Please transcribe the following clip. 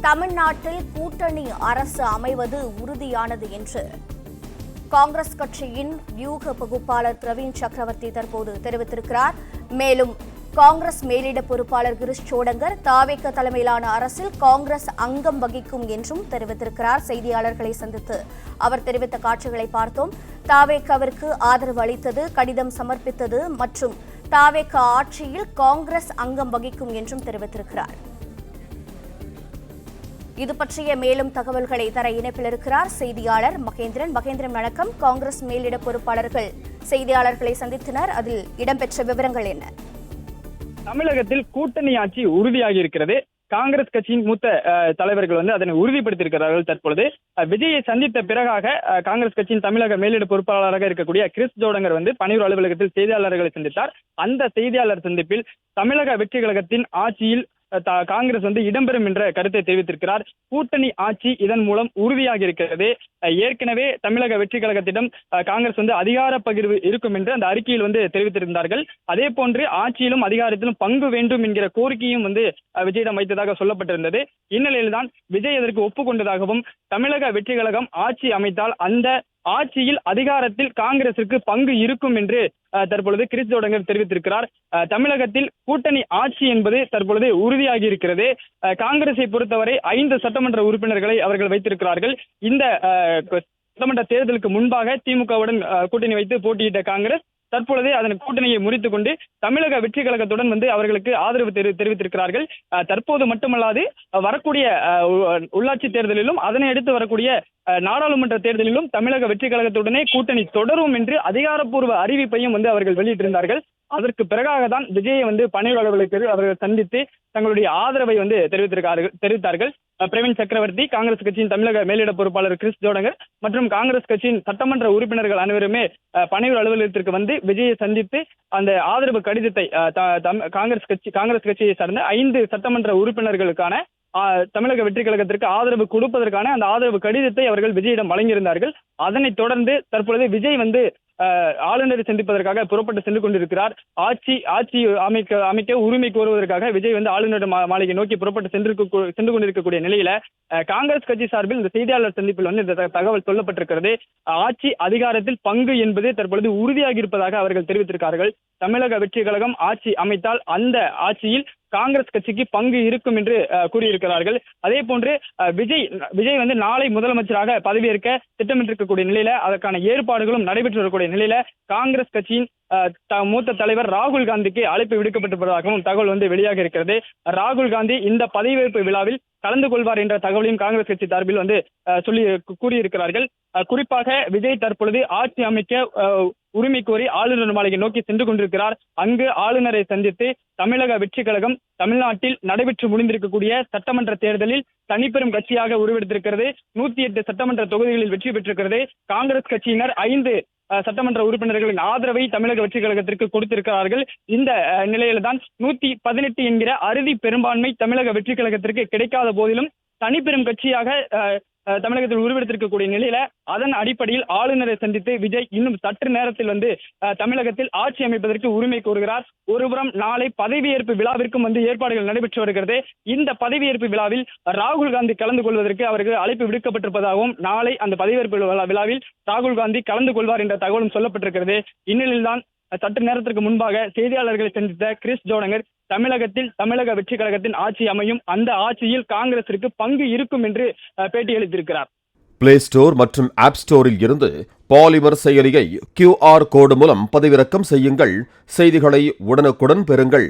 தமிழ்நாட்டில் கூட்டணி அரசு அமைவது உறுதியானது என்று காங்கிரஸ் கட்சியின் வியூக பகுப்பாளர் பிரவீன் சக்கரவர்த்தி தற்போது தெரிவித்திருக்கிறார். மேலும் காங்கிரஸ் மேலிட பொறுப்பாளர் கிரிஷ் சோடங்கர் தாவேக தலைமையிலான அரசில் காங்கிரஸ் அங்கம் வகிக்கும் என்றும் தெரிவித்திருக்கிறார். செய்தியாளர்களை சந்தித்து அவர் தெரிவித்த காட்சிகளை பார்த்தோம். தாவேகவிற்கு ஆதரவு அளித்தது, கடிதம் சமர்ப்பித்தது மற்றும் தாவேக ஆட்சியில் காங்கிரஸ் அங்கம் வகிக்கும் என்றும் தெரிவித்திருக்கிறார். இது பற்றிய மேலும் தகவல்களை தர இணைப்பில் இருக்கிறார் செய்தியாளர் மகேந்திரன். மகேந்திரன் வணக்கம். காங்கிரஸ் மேலிட பொறுப்பாளர்கள் செய்தியாளர்களை சந்தித்தனர், அதில் இடம்பெற்ற விவரங்கள் என்ன? தமிழகத்தில் கூட்டணி ஆட்சி உறுதியாகி இருக்கிறது. காங்கிரஸ் கட்சியின் மூத்த தலைவர்கள் அதனை உறுதிப்படுத்தியிருக்கிறார்கள். தற்பொழுது விஜயை சந்தித்த பிறகாக காங்கிரஸ் கட்சியின் தமிழக மேலிட பொறுப்பாளராக இருக்கக்கூடிய கிரிஷ் ஜோடங்கர் பணியூர் அலுவலகத்தில் செய்தியாளர்களை சந்தித்தார். அந்த செய்தியாளர் சந்திப்பில் தமிழக வெற்றி கழகத்தின் ஆட்சியில் காங்கிரஸ் இடம்பெறும் என்ற கருத்தை தெரிவித்திருக்கிறார். கூட்டணி ஆட்சி இதன் மூலம் உறுதியாகி இருக்கிறது. ஏற்கனவே தமிழக வெற்றி கழகத்திடம் காங்கிரஸ் அதிகார பகிர்வு இருக்கும் என்று அந்த அறிக்கையில் தெரிவித்திருந்தார்கள். அதே போன்று ஆட்சியிலும் அதிகாரத்திலும் பங்கு வேண்டும் என்கிற கோரிக்கையும் விஜயிடம் வைத்ததாக சொல்லப்பட்டிருந்தது. இந்நிலையில்தான் விஜய் அதற்கு ஒப்புக்கொண்டதாகவும் தமிழக வெற்றி கழகம் ஆட்சி அமைத்தால் அந்த ஆட்சியில் அதிகாரத்தில் காங்கிரசுக்கு பங்கு இருக்கும் என்று தற்பொழுது கிரிஷ் ஜோடங்கர் தெரிவித்திருக்கிறார். தமிழகத்தில் கூட்டணி ஆட்சி என்பது தற்பொழுது உறுதியாகி இருக்கிறது. காங்கிரஸை பொறுத்தவரை 5 சட்டமன்ற உறுப்பினர்களை அவர்கள் வைத்திருக்கிறார்கள். இந்த சட்டமன்ற தேர்தலுக்கு முன்பாக திமுகவுடன் கூட்டணி வைத்து போட்டியிட்ட காங்கிரஸ் தற்பொழுது அதன் கூட்டணியை முறித்துக் கொண்டு தமிழக வெற்றி கழகத்துடன் அவர்களுக்கு ஆதரவு தெரிவித்திருக்கிறார்கள். தற்போது மட்டுமல்லாது வரக்கூடிய உள்ளாட்சி தேர்தலிலும் அதனை அடுத்து வரக்கூடிய நாடாளுமன்ற தேர்தலிலும் தமிழக வெற்றி கழகத்துடனே கூட்டணி தொடரும் என்று அதிகாரப்பூர்வ அறிவிப்பையும் அவர்கள் வெளியிட்டிருந்தார்கள். அதற்கு பிறகாக தான் விஜயை பணியூர் அலுவலகத்தில் அவர்கள் சந்தித்து தங்களுடைய ஆதரவை தெரிவித்தார்கள். பிரவீன் சக்கரவர்த்தி, காங்கிரஸ் கட்சியின் தமிழக மேலிட பொறுப்பாளர் கிரிஷ் ஜோடங்கர் மற்றும் காங்கிரஸ் கட்சியின் சட்டமன்ற உறுப்பினர்கள் அனைவருமே பணியூர் அலுவலகத்திற்கு விஜயை சந்தித்து அந்த ஆதரவு கடிதத்தை காங்கிரஸ் கட்சியை சார்ந்த 5 சட்டமன்ற உறுப்பினர்களுக்கான தமிழக வெற்றி கழகத்திற்கு ஆதரவு கொடுப்பதற்கான அந்த ஆதரவு கடிதத்தை அவர்கள் விஜயிடம் வழங்கியிருந்தார்கள். அதனைத் தொடர்ந்து தற்பொழுது விஜய் ஆளுநரை சந்திப்பதற்காக புறப்பட்டு சென்று கொண்டிருக்கிறார். ஆட்சி அமைக்க உரிமை கோருவதற்காக விஜய் ஆளுநர் மாளிகை நோக்கி புறப்பட்டு சென்று கொண்டிருக்கக்கூடிய நிலையில காங்கிரஸ் கட்சி சார்பில் இந்த செய்தியாளர் சந்திப்பில் இந்த தகவல் சொல்லப்பட்டிருக்கிறது. ஆட்சி அதிகாரத்தில் பங்கு என்பது தற்பொழுது உறுதியாகி இருப்பதாக அவர்கள் தெரிவித்திருக்கிறார்கள். தமிழக வெற்றி கழகம் ஆட்சி அமைத்தால் அந்த ஆட்சியில் காங்கிரஸ் கட்சிக்கு பங்கு இருக்கும் என்று கூறியிருக்கிறார்கள். அதே போன்று விஜய் நாளை முதலமைச்சராக பதவியேற்க திட்டமிட்டிருக்கக்கூடிய நிலையில அதற்கான ஏற்பாடுகளும் நடைபெற்று வரக்கூடிய நிலையில காங்கிரஸ் கட்சியின் மூத்த தலைவர் ராகுல் காந்திக்கு அழைப்பு விடுக்கப்பட்டிருப்பதாகவும் தகவல் வெளியாக இருக்கிறது. ராகுல் காந்தி இந்த பதவியேற்பு விழாவில் கலந்து கொள்வார் என்ற தகவலையும் காங்கிரஸ் கட்சி சார்பில் கூறியிருக்கிறார்கள். குறிப்பாக விஜய் தற்பொழுது ஆட்சி அமைக்க உரிமை கோரி ஆளுநர் மாளிகை நோக்கி சென்று கொண்டிருக்கிறார். அங்கு ஆளுநரை சந்தித்து தமிழக வெற்றி கழகம் தமிழ்நாட்டில் நடைபெற்று முடிந்திருக்கக்கூடிய சட்டமன்ற தேர்தலில் தனிப்பெரும் கட்சியாக உருவெடுத்திருக்கிறது. 108 சட்டமன்ற தொகுதிகளில் வெற்றி பெற்றிருக்கிறது. காங்கிரஸ் கட்சியினர் 5 சட்டமன்ற உறுப்பினர்களின் ஆதரவை தமிழக வெற்றி கழகத்திற்கு கொடுத்திருக்கிறார்கள். இந்த நிலையில்தான் 118 என்கிற அறுதி பெரும்பான்மை தமிழக வெற்றி கழகத்திற்கு கிடைக்காத போதிலும் தனிப்பெரும் கட்சியாக தமிழகத்தில் உருவெடுத்திருக்கக்கூடிய நிலையில அதன் அடிப்படையில் ஆளுநரை சந்தித்து விஜய் இன்னும் சற்று நேரத்தில் தமிழகத்தில் ஆட்சி அமைப்பதற்கு உரிமை கோருகிறார். ஒருபுறம் நாளை பதவியேற்பு விழாவிற்கும் ஏற்பாடுகள் நடைபெற்று வருகிறது. இந்த பதவியேற்பு விழாவில் ராகுல் காந்தி கலந்து கொள்வதற்கு அவருக்கு அழைப்பு விடுக்கப்பட்டிருப்பதாகவும் நாளை அந்த பதவியேற்பு விழாவில் ராகுல் காந்தி கலந்து கொள்வார் என்ற தகவலும் சொல்லப்பட்டிருக்கிறது. இந்நிலையில்தான் சற்று நேரத்திற்கு முன்பாக செய்தியாளர்களை சந்தித்த கிரிஷ் ஜோடங்கர் தமிழகத்தில் தமிழக வெற்றி கழகத்தின் ஆட்சி அமையும், அந்த ஆட்சியில் காங்கிரசிற்கு பங்கு இருக்கும் என்று பேட்டியளித்திருக்கிறார். பிளே ஸ்டோர் மற்றும் ஆப் ஸ்டோரில் இருந்து பாலிமர் செயலியை QR கோடு மூலம் பதிவிறக்கம் செய்யுங்கள். செய்திகளை உடனுக்குடன் பெறுங்கள்.